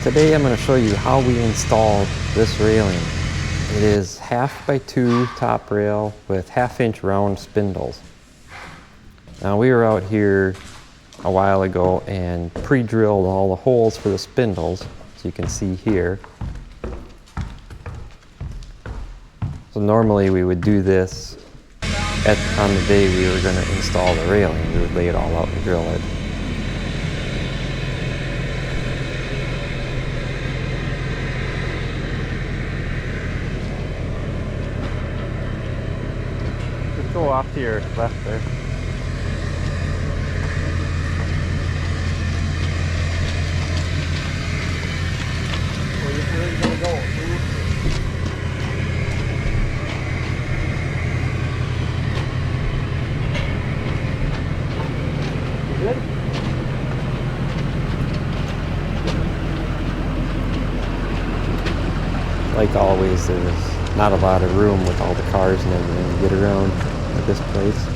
Today I'm going to show you how we installed this railing. It is 1/2 x 2 top rail with 1/2 inch round spindles. Now we were out here a while ago and pre-drilled all the holes for the spindles, as you can see here. So normally we would do this on the day we were going to install the railing. We would lay it all out and drill it. Just go off to your left there. Where are you gonna go? Good? Like always, there's not a lot of room with all the cars and everything to get around at this place.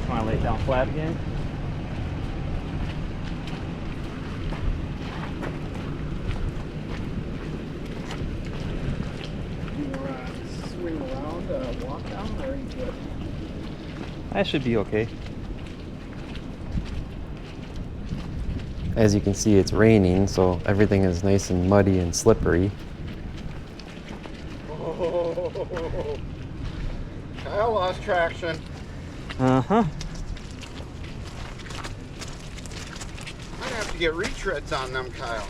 Want to lay it down flat again? You want to swing around, walk down, or are you good? That should be okay. As you can see, it's raining, so everything is nice and muddy and slippery. Oh, Kyle lost traction. Uh-huh. I'm gonna have to get retreads on them, Kyle.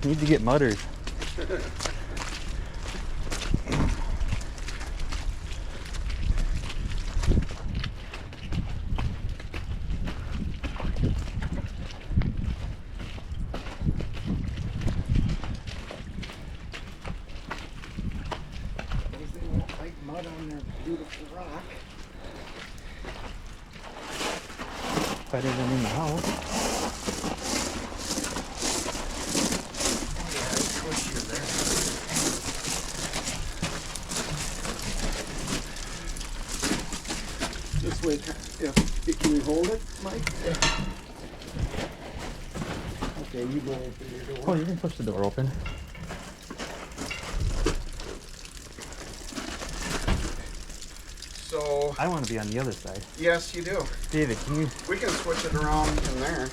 Need to get mudders. They won't like mud on their beautiful rock. Better than in the house. Oh yeah, it's squishier there. This way, can we hold it, Mike? Okay, you go open your door. Oh, you can push the door open. So, I want to be on the other side. yes, you do. David, can you We can switch it around in there.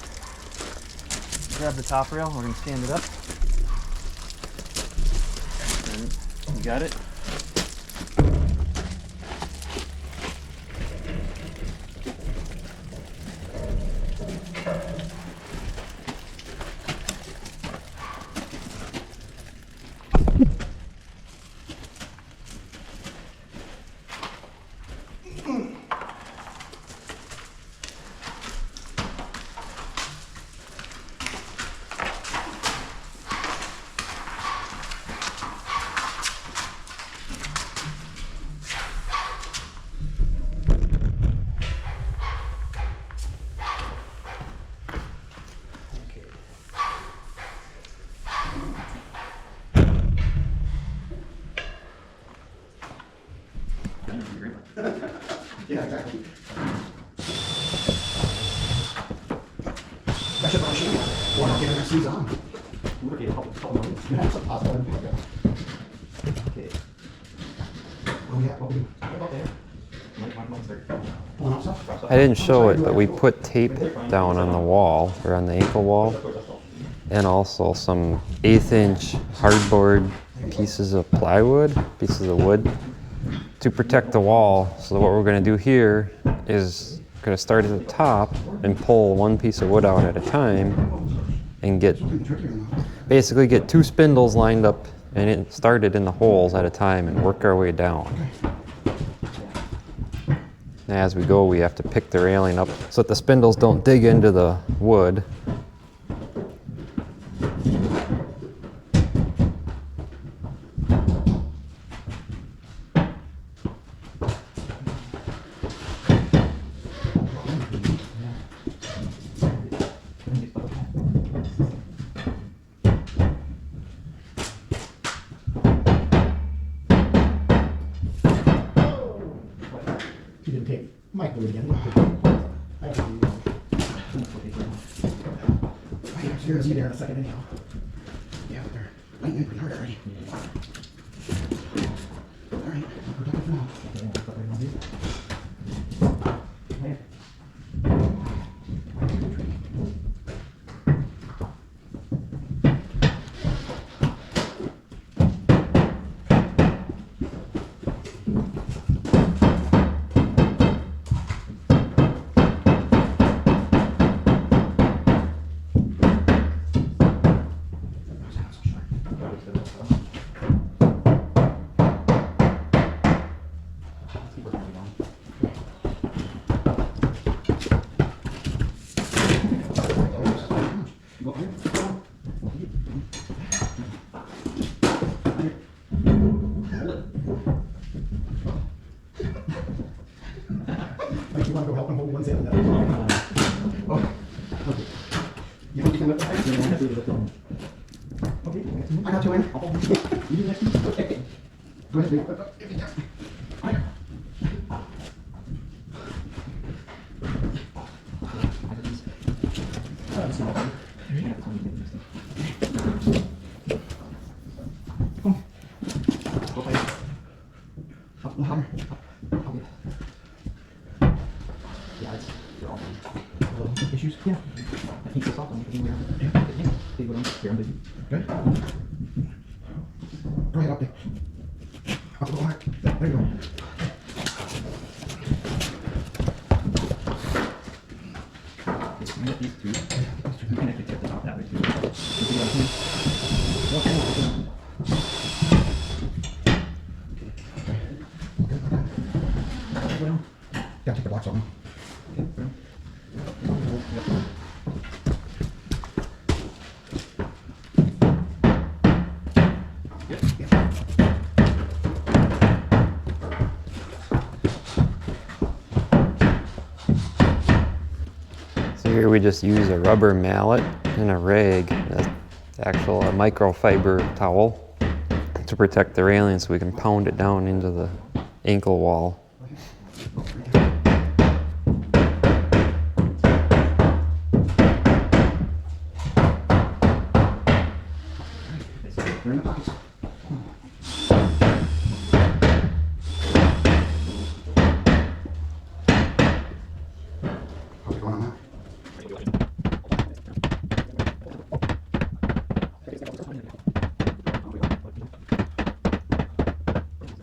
grab the top rail? We're going to stand it up. And you got it? Yeah, exactly. I didn't show it, but we put tape down on the wall, or on the ankle wall, and also some 1/8 inch hardboard pieces of plywood, pieces of wood, to protect the wall. So what we're going to do here is going to start at the top and pull one piece of wood out at a time and basically get 2 spindles lined up and it started in the holes at a time and work our way down. And as we go, we have to pick the railing up so that the spindles don't dig into the wood. You didn't take Mike. have to do it again. I have to do You're gonna be there in a second anyhow. Yeah, but they're lighting in pretty hard already. Alright, I'll protect it for now. Like you want to go help him hold one sale? Oh, okay. You think you can lift the height? You don't have to lift them. Okay, I got two in. You do next one? Okay. Go ahead, babe. If you can. Higher. Come. Go higher. Up, no, higher. Up. Yeah, they're all issues. Yeah. I think it's awesome. Yeah. They go down here, baby. Good. Go ahead, up there. Up a little higher. There you go. Get these two. You can actually tip the top that way too. You see what I'm saying? Go down. Yeah, take the blocks off. So here we just use a rubber mallet and a rag, a microfiber towel, to protect the railing so we can pound it down into the ankle wall. They're in the pockets. How's it going on that?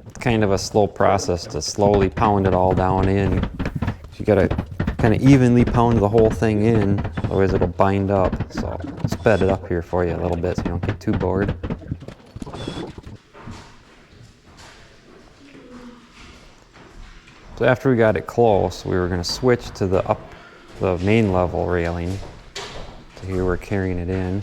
It's kind of a slow process to slowly pound it all down in. You gotta kind of evenly pound the whole thing in, otherwise it'll bind up. So I'll sped it up here for you a little bit so you don't get too bored. So after we got it close, we were going to switch to the main level railing. So here we're carrying it in.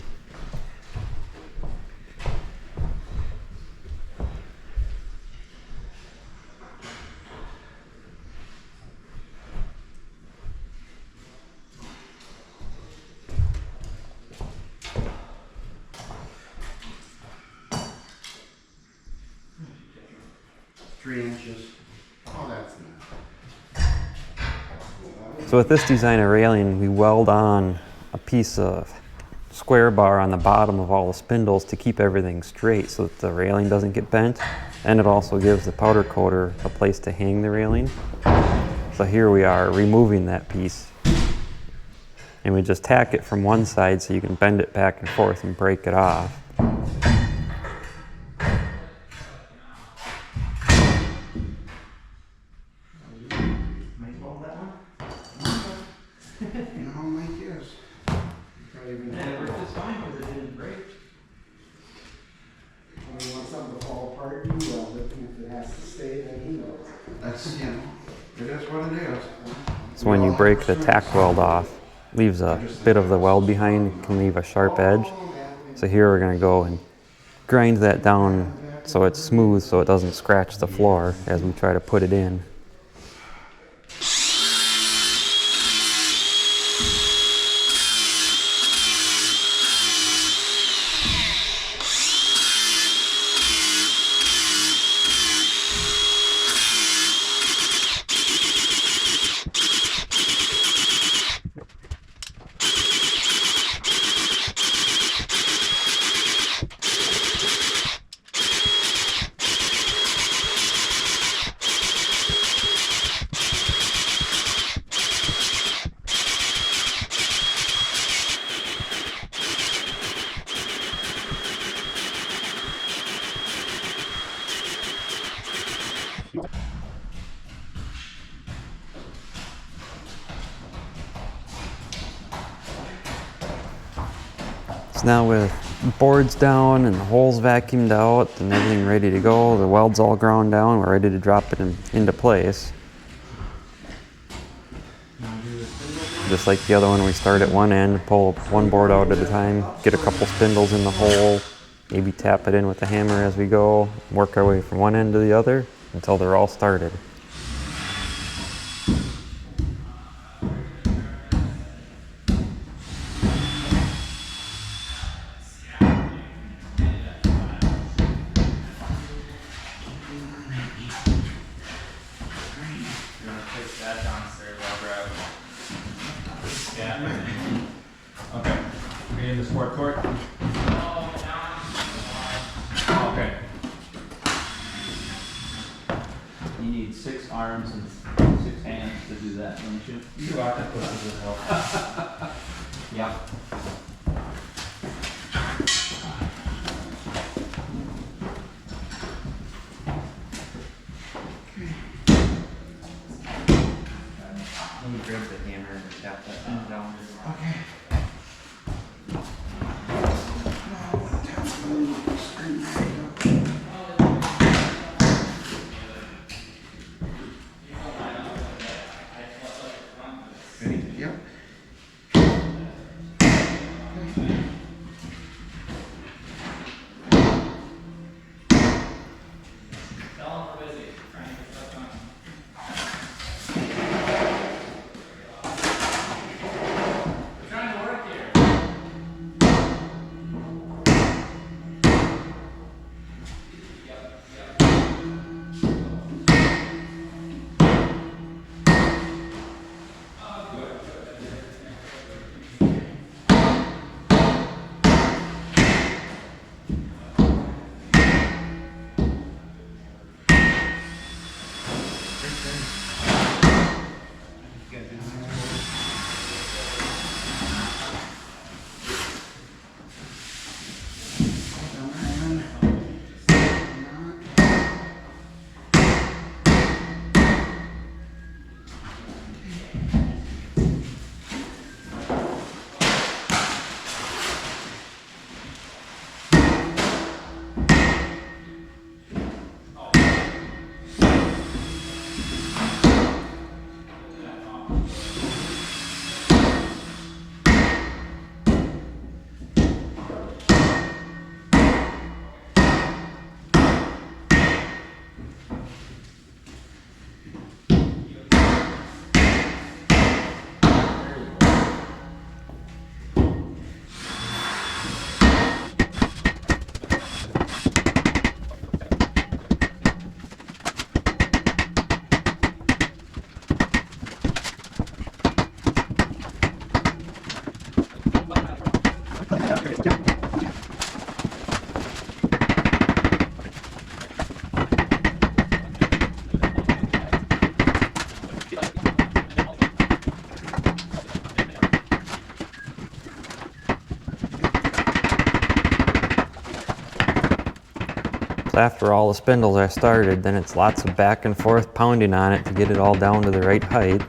Oh, that's nice. So with this design of railing, we weld on a piece of square bar on the bottom of all the spindles to keep everything straight so that the railing doesn't get bent. And it also gives the powder coater a place to hang the railing. So here we are removing that piece. And we just tack it from one side so you can bend it back and forth and break it off. No, Mike is. And it worked just fine because it didn't break. When you want something to fall apart, you weld it, and if it has to stay, then he welds it. That's, it is what it is. So when you break the tack weld off, leaves a bit of the weld behind, it can leave a sharp edge. So here we're going to go and grind that down so it's smooth so it doesn't scratch the floor as we try to put it in. So now with boards down and the holes vacuumed out and everything ready to go, the welds all ground down, we're ready to drop it into place. Just like the other one, we start at one end, pull one board out at a time, get a couple spindles in the hole, maybe tap it in with the hammer as we go, work our way from one end to the other until they're all started. Okay. We in the sport court? Okay. You need 6 arms and 6 hands to do that, don't you? You octopuses would help. Yeah. Let me grab the hammer and tap that down. Yep. After all the spindles are started, then it's lots of back and forth pounding on it to get it all down to the right height.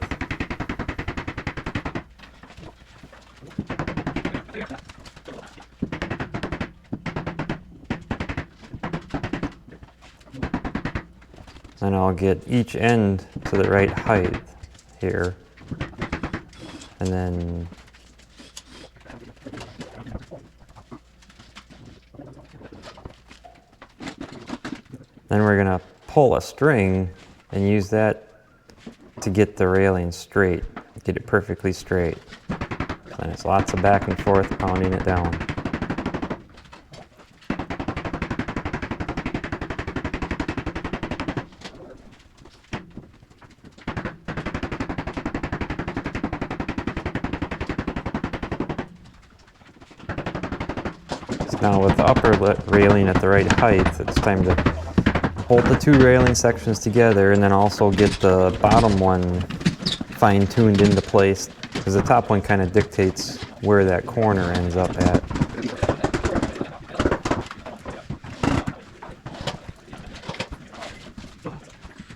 Then I'll get each end to the right height here. And then we're gonna pull a string and use that to get the railing straight, get it perfectly straight. And it's lots of back and forth pounding it down. So now with the upper railing at the right height, it's time to bolt the two railing sections together and then also get the bottom one fine-tuned into place, because the top one kind of dictates where that corner ends up at.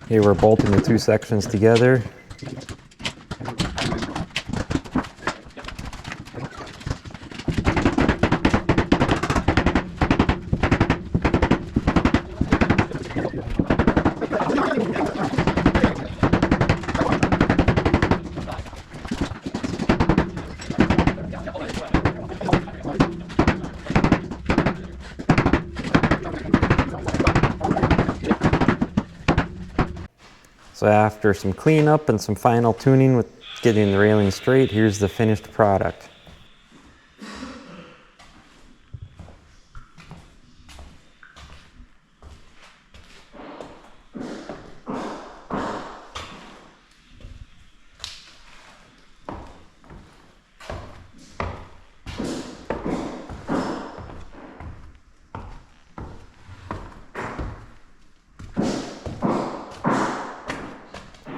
Here we're bolting the two sections together. So after some cleanup and some final tuning with getting the railing straight, here's the finished product.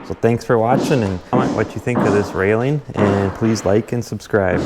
So thanks for watching, and comment what you think of this railing, and please like and subscribe.